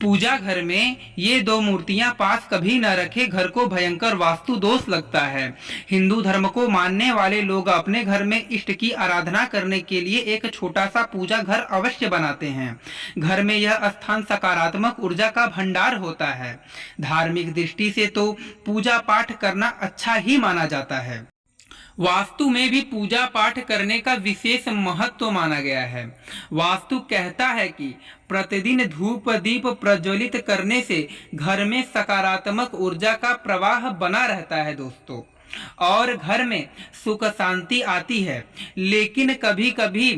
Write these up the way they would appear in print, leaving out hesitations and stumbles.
पूजा घर में ये दो मूर्तियां पास कभी न रखे, घर को भयंकर वास्तु दोष लगता है। हिंदू धर्म को मानने वाले लोग अपने घर में इष्ट की आराधना करने के लिए एक छोटा सा पूजा घर अवश्य बनाते हैं। घर में यह स्थान सकारात्मक ऊर्जा का भंडार होता है। धार्मिक दृष्टि से तो पूजा पाठ करना अच्छा ही माना जाता है। वास्तु में भी पूजा पाठ करने का विशेष महत्व माना गया है। वास्तु कहता है कि प्रतिदिन धूप दीप प्रज्वलित करने से घर में सकारात्मक ऊर्जा का प्रवाह बना रहता है दोस्तों, और घर में सुख शांति आती है। लेकिन कभी कभी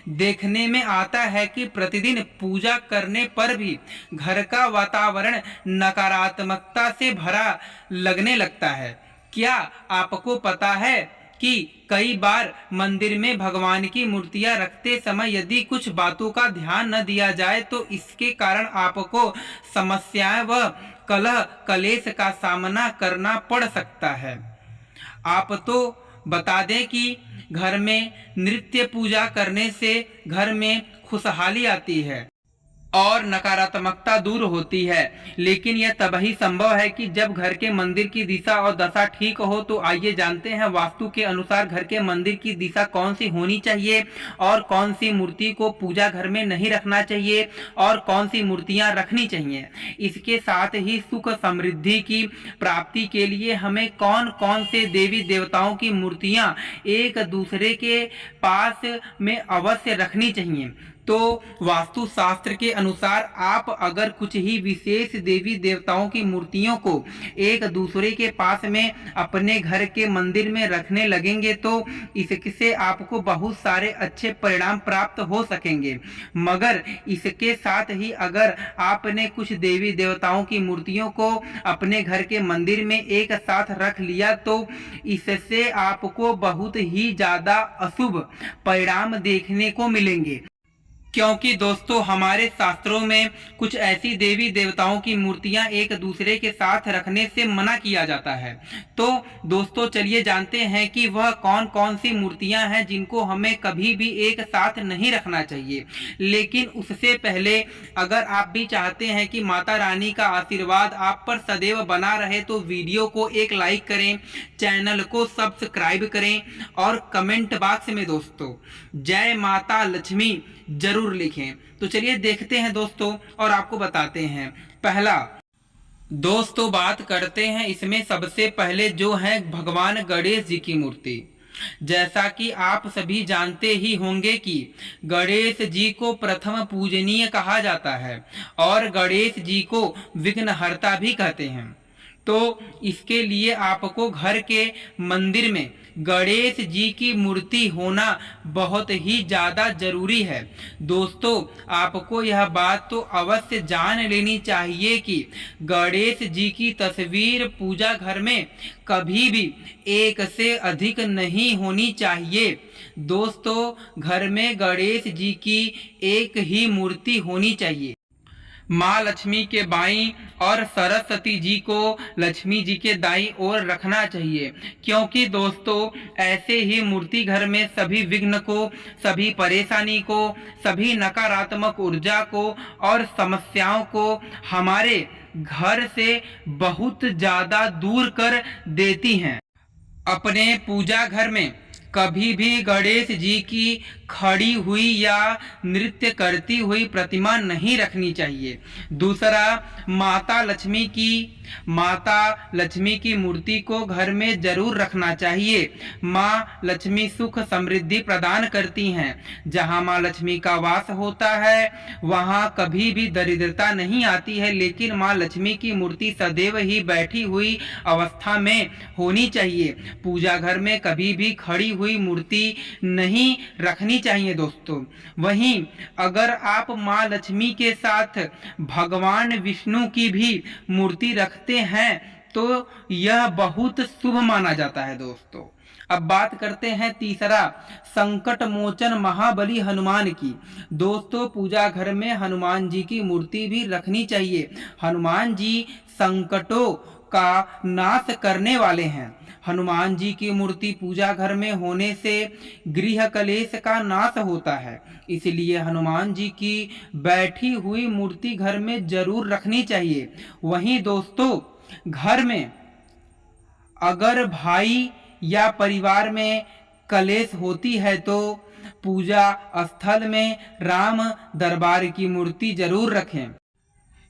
देखने में आता है कि प्रतिदिन पूजा करने पर भी घर का वातावरण नकारात्मकता से भरा लगने लगता है। क्या आपको पता है कि कई बार मंदिर में भगवान की मूर्तियां रखते समय यदि कुछ बातों का ध्यान न दिया जाए तो इसके कारण आपको समस्याएं व कलह कलेश का सामना करना पड़ सकता है। आप तो बता दें कि घर में नित्य पूजा करने से घर में खुशहाली आती है और नकारात्मकता दूर होती है। लेकिन यह तभी संभव है कि जब घर के मंदिर की दिशा और दशा ठीक हो। तो आइए जानते हैं वास्तु के अनुसार घर के मंदिर की दिशा कौन सी होनी चाहिए और कौन सी मूर्ति को पूजा घर में नहीं रखना चाहिए और कौन सी मूर्तियां रखनी चाहिए। इसके साथ ही सुख समृद्धि की प्राप्ति के लिए हमें कौन कौन से देवी देवताओं की मूर्तियां एक दूसरे के पास में अवश्य रखनी चाहिए। तो वास्तु शास्त्र के अनुसार आप अगर कुछ ही विशेष देवी देवताओं की मूर्तियों को एक दूसरे के पास में अपने घर के मंदिर में रखने लगेंगे तो इससे आपको बहुत सारे अच्छे परिणाम प्राप्त हो सकेंगे। मगर इसके साथ ही अगर आपने कुछ देवी देवताओं की मूर्तियों को अपने घर के मंदिर में एक साथ रख लिया तो इससे आपको बहुत ही ज्यादा अशुभ परिणाम देखने को मिलेंगे। क्योंकि दोस्तों हमारे शास्त्रों में कुछ ऐसी देवी देवताओं की मूर्तियां एक दूसरे के साथ रखने से मना किया जाता है। तो दोस्तों चलिए जानते हैं कि वह कौन कौन सी मूर्तियां हैं जिनको हमें कभी भी एक साथ नहीं रखना चाहिए। लेकिन उससे पहले अगर आप भी चाहते हैं कि माता रानी का आशीर्वाद आप पर सदैव बना रहे तो वीडियो को एक लाइक करें, चैनल को सब्सक्राइब करें और कमेंट बॉक्स में दोस्तों जय माता लक्ष्मी जरूर लिखें। तो चलिए देखते हैं दोस्तों और आपको बताते हैं। पहला दोस्तों बात करते हैं इसमें सबसे पहले जो है भगवान गणेश जी की मूर्ति। जैसा कि आप सभी जानते ही होंगे कि गणेश जी को प्रथम पूजनीय कहा जाता है और गणेश जी को विघ्नहर्ता भी कहते हैं। तो इसके लिए आपको घर के मंदिर में गणेश जी की मूर्ति होना बहुत ही ज़्यादा जरूरी है। दोस्तों आपको यह बात तो अवश्य जान लेनी चाहिए कि गणेश जी की तस्वीर पूजा घर में कभी भी एक से अधिक नहीं होनी चाहिए। दोस्तों घर में गणेश जी की एक ही मूर्ति होनी चाहिए। माँ लक्ष्मी के बाईं और सरस्वती जी को लक्ष्मी जी के दाईं ओर रखना चाहिए, क्योंकि दोस्तों ऐसे ही मूर्ति घर में सभी विघ्न को, सभी परेशानी को, सभी नकारात्मक ऊर्जा को और समस्याओं को हमारे घर से बहुत ज्यादा दूर कर देती हैं। अपने पूजा घर में कभी भी गणेश जी की खड़ी हुई या नृत्य करती हुई प्रतिमा नहीं रखनी चाहिए। दूसरा माता लक्ष्मी की मूर्ति को घर में जरूर रखना चाहिए। माँ लक्ष्मी सुख समृद्धि प्रदान करती हैं। जहाँ माँ लक्ष्मी का वास होता है वहाँ कभी भी दरिद्रता नहीं आती है। लेकिन माँ लक्ष्मी की मूर्ति सदैव ही बैठी हुई अवस्था में होनी चाहिए। पूजा घर में कभी भी खड़ी हुई मूर्ति नहीं रखनी चाहिए दोस्तों। वहीं अगर आप माँ लक्ष्मी के साथ भगवान विष्णु की भी मूर्ति रखते हैं तो यह बहुत शुभ माना जाता है दोस्तों। अब बात करते हैं तीसरा संकट मोचन महाबली हनुमान की। दोस्तों पूजा घर में हनुमान जी की मूर्ति भी रखनी चाहिए। हनुमान जी संकटों का नाश करने वाले हैं। हनुमान जी की मूर्ति पूजा घर में होने से गृह कलेश का नाश होता है, इसलिए हनुमान जी की बैठी हुई मूर्ति घर में जरूर रखनी चाहिए। वहीं दोस्तों, घर में अगर भाई या परिवार में कलेश होती है तो पूजा स्थल में राम दरबार की मूर्ति जरूर रखें।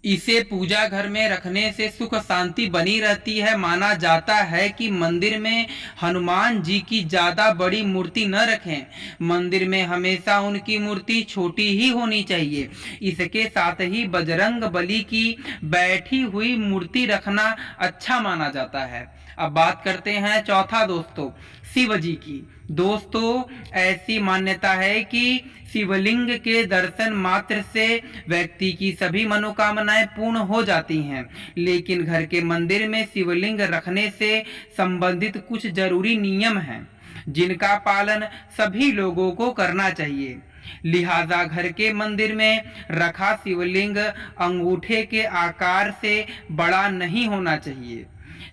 इसे पूजा घर में रखने से सुख शांति बनी रहती है। माना जाता है कि मंदिर में हनुमान जी की ज़्यादा बड़ी मूर्ति न रखें, मंदिर में हमेशा उनकी मूर्ति छोटी ही होनी चाहिए। इसके साथ ही बजरंग बली की बैठी हुई मूर्ति रखना अच्छा माना जाता है। अब बात करते हैं चौथा दोस्तों, शिव जी की। दोस्तों, ऐसी मान्यता है कि शिवलिंग के दर्शन मात्र से व्यक्ति की सभी मनोकामनाएं पूर्ण हो जाती हैं, लेकिन घर के मंदिर में शिवलिंग रखने से संबंधित कुछ जरूरी नियम हैं जिनका पालन सभी लोगों को करना चाहिए। लिहाजा घर के मंदिर में रखा शिवलिंग अंगूठे के आकार से बड़ा नहीं होना चाहिए।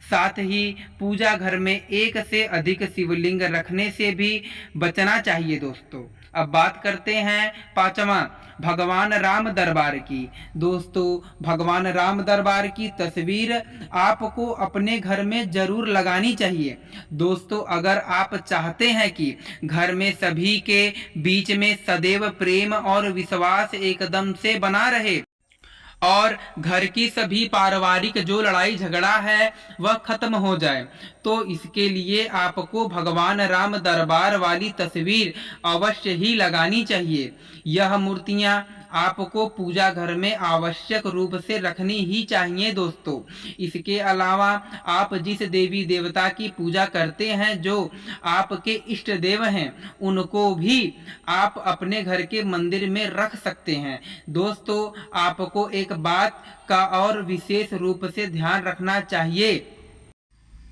साथ ही पूजा घर में एक से अधिक शिवलिंग रखने से भी बचना चाहिए दोस्तों। अब बात करते हैं पांचवा, भगवान राम दरबार की। दोस्तों, भगवान राम दरबार की तस्वीर आपको अपने घर में जरूर लगानी चाहिए। दोस्तों, अगर आप चाहते हैं कि घर में सभी के बीच में सदैव प्रेम और विश्वास एकदम से बना रहे और घर की सभी पारिवारिक जो लड़ाई झगड़ा है वह खत्म हो जाए, तो इसके लिए आपको भगवान राम दरबार वाली तस्वीर अवश्य ही लगानी चाहिए। यह मूर्तियां आपको पूजा घर में आवश्यक रूप से रखनी ही चाहिए दोस्तों। इसके अलावा आप जिस देवी देवता की पूजा करते हैं, जो आपके इष्ट देव हैं, उनको भी आप अपने घर के मंदिर में रख सकते हैं। दोस्तों, आपको एक बात का और विशेष रूप से ध्यान रखना चाहिए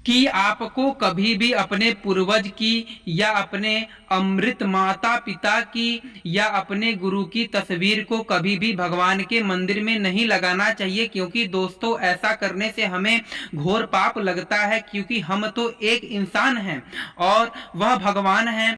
कि आपको कभी भी अपने पूर्वज की या अपने अमृत माता पिता की या अपने गुरु की तस्वीर को कभी भी भगवान के मंदिर में नहीं लगाना चाहिए, क्योंकि दोस्तों ऐसा करने से हमें घोर पाप लगता है, क्योंकि हम तो एक इंसान हैं और वह भगवान है।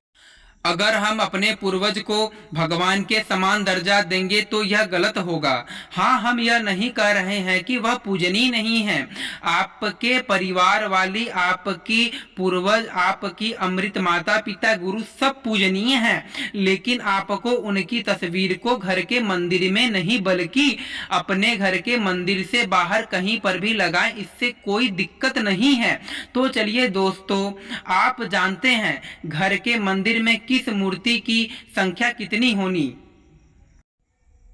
अगर हम अपने पूर्वज को भगवान के समान दर्जा देंगे तो यह गलत होगा। हाँ, हम यह नहीं कह रहे हैं कि वह पूजनीय नहीं है। आपके परिवार वाली, आपकी पूर्वज, आपकी अमृत माता पिता गुरु सब पूजनीय हैं, लेकिन आपको उनकी तस्वीर को घर के मंदिर में नहीं बल्कि अपने घर के मंदिर से बाहर कहीं पर भी लगाएं, इससे कोई दिक्कत नहीं है। तो चलिए दोस्तों, आप जानते हैं घर के मंदिर में किस मूर्ति की संख्या कितनी होनी?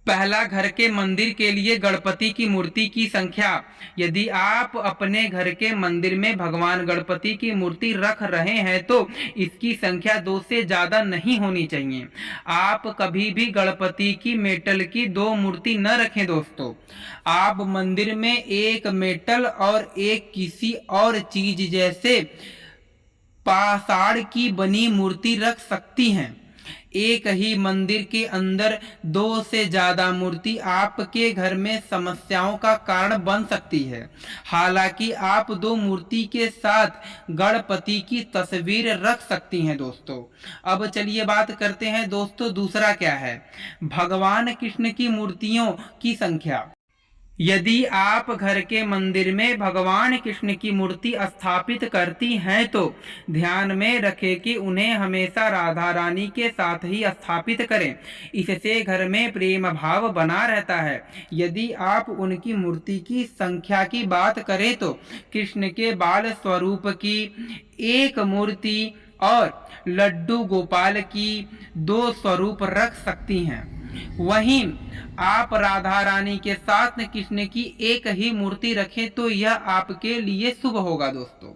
पहला, घर के मंदिर के लिए गणपति की मूर्ति की संख्या। यदि आप अपने घर के मंदिर में भगवान गणपति की मूर्ति रख रहे हैं तो इसकी संख्या 2 से ज्यादा नहीं होनी चाहिए। आप कभी भी गणपति की मेटल की 2 मूर्ति न रखें दोस्तों। आप मंदिर में एक मेटल और एक किसी और चीज जैसे पाषाण की बनी मूर्ति रख सकती हैं। एक ही मंदिर के अंदर 2 से ज्यादा मूर्ति आपके घर में समस्याओं का कारण बन सकती है। हालांकि आप 2 मूर्ति के साथ गणपति की तस्वीर रख सकती हैं दोस्तों। अब चलिए बात करते हैं दोस्तों, दूसरा क्या है? भगवान कृष्ण की मूर्तियों की संख्या। यदि आप घर के मंदिर में भगवान कृष्ण की मूर्ति स्थापित करती हैं तो ध्यान में रखें कि उन्हें हमेशा राधा रानी के साथ ही स्थापित करें। इससे घर में प्रेम भाव बना रहता है। यदि आप उनकी मूर्ति की संख्या की बात करें तो कृष्ण के बाल स्वरूप की 1 मूर्ति और लड्डू गोपाल की 2 स्वरूप रख सकती हैं। वहीं आप राधा रानी के साथ कृष्ण की 1 ही मूर्ति रखें तो यह आपके लिए शुभ होगा दोस्तों।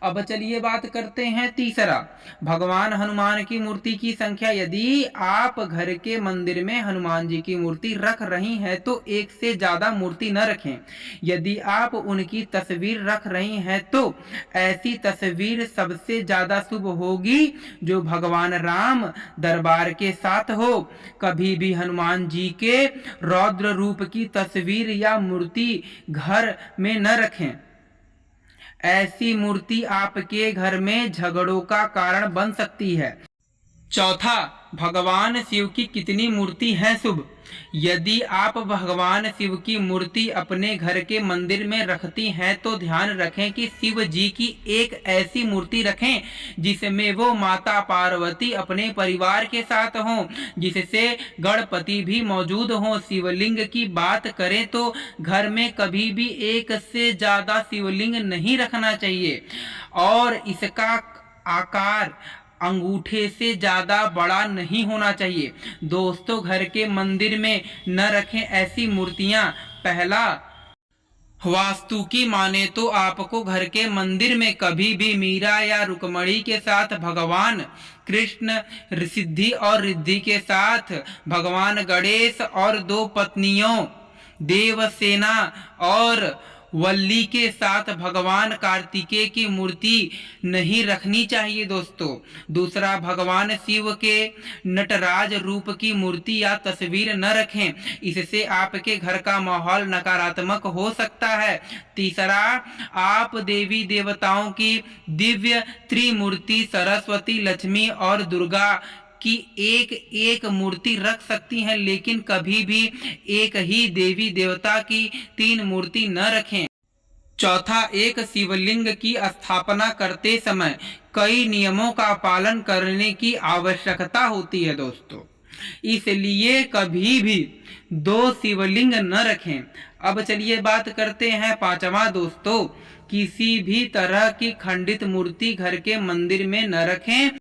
अब चलिए बात करते हैं तीसरा, भगवान हनुमान की मूर्ति की संख्या। यदि आप घर के मंदिर में हनुमान जी की मूर्ति रख रही हैं तो 1 से ज्यादा मूर्ति न रखें। यदि आप उनकी तस्वीर रख रही हैं तो ऐसी तस्वीर सबसे ज्यादा शुभ होगी जो भगवान राम दरबार के साथ हो। कभी भी हनुमान जी के रौद्र रूप की तस्वीर या मूर्ति घर में न रखें। ऐसी मूर्ति आपके घर में झगड़ों का कारण बन सकती है। चौथा, भगवान शिव की कितनी मूर्ति हैं शुभ? यदि आप भगवान शिव की मूर्ति अपने घर के मंदिर में रखती हैं तो ध्यान रखें कि शिव जी की एक ऐसी मूर्ति रखें जिसमें वो माता पार्वती अपने परिवार के साथ हों, जिससे गणपति भी मौजूद हों। शिवलिंग की बात करें तो घर में कभी भी एक से ज्यादा शिवलिंग नहीं रखना चाहिए और इसका आकार अंगूठे से ज्यादा बड़ा नहीं होना चाहिए। दोस्तों, घर के मंदिर में न रखें ऐसी मूर्तियां। पहला, वास्तु की माने तो आपको घर के मंदिर में कभी भी मीरा या रुक्मणी के साथ भगवान कृष्ण, सिद्धि और रिद्धि के साथ भगवान गणेश और 2 पत्नियों देवसेना और वल्ली के साथ भगवान कार्तिकेय की मूर्ति नहीं रखनी चाहिए दोस्तों। दूसरा, भगवान शिव के नटराज रूप की मूर्ति या तस्वीर न रखें, इससे आपके घर का माहौल नकारात्मक हो सकता है। तीसरा, आप देवी देवताओं की दिव्य त्रिमूर्ति सरस्वती, लक्ष्मी और दुर्गा की एक एक मूर्ति रख सकती हैं, लेकिन कभी भी एक ही देवी देवता की 3 मूर्ति न रखें। चौथा, एक शिवलिंग की स्थापना करते समय कई नियमों का पालन करने की आवश्यकता होती है दोस्तों, इसलिए कभी भी 2 शिवलिंग न रखें। अब चलिए बात करते हैं 5वां दोस्तों, किसी भी तरह की खंडित मूर्ति घर के मंदिर में न रखें।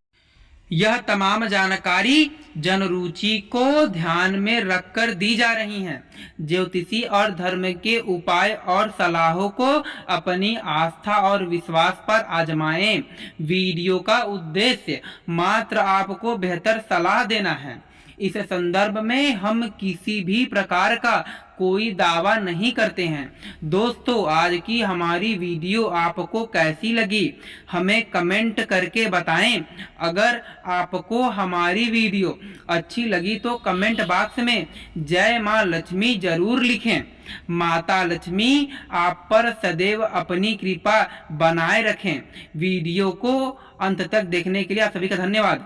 यह तमाम जानकारी जनरुचि को ध्यान में रखकर दी जा रही हैं। ज्योतिषी और धर्म के उपाय और सलाहों को अपनी आस्था और विश्वास पर आजमाएं। वीडियो का उद्देश्य मात्र आपको बेहतर सलाह देना है। इस संदर्भ में हम किसी भी प्रकार का कोई दावा नहीं करते हैं। दोस्तों, आज की हमारी वीडियो आपको कैसी लगी हमें कमेंट करके बताएं। अगर आपको हमारी वीडियो अच्छी लगी तो कमेंट बॉक्स में जय मां लक्ष्मी जरूर लिखें। माता लक्ष्मी आप पर सदैव अपनी कृपा बनाए रखें। वीडियो को अंत तक देखने के लिए आप सभी का धन्यवाद।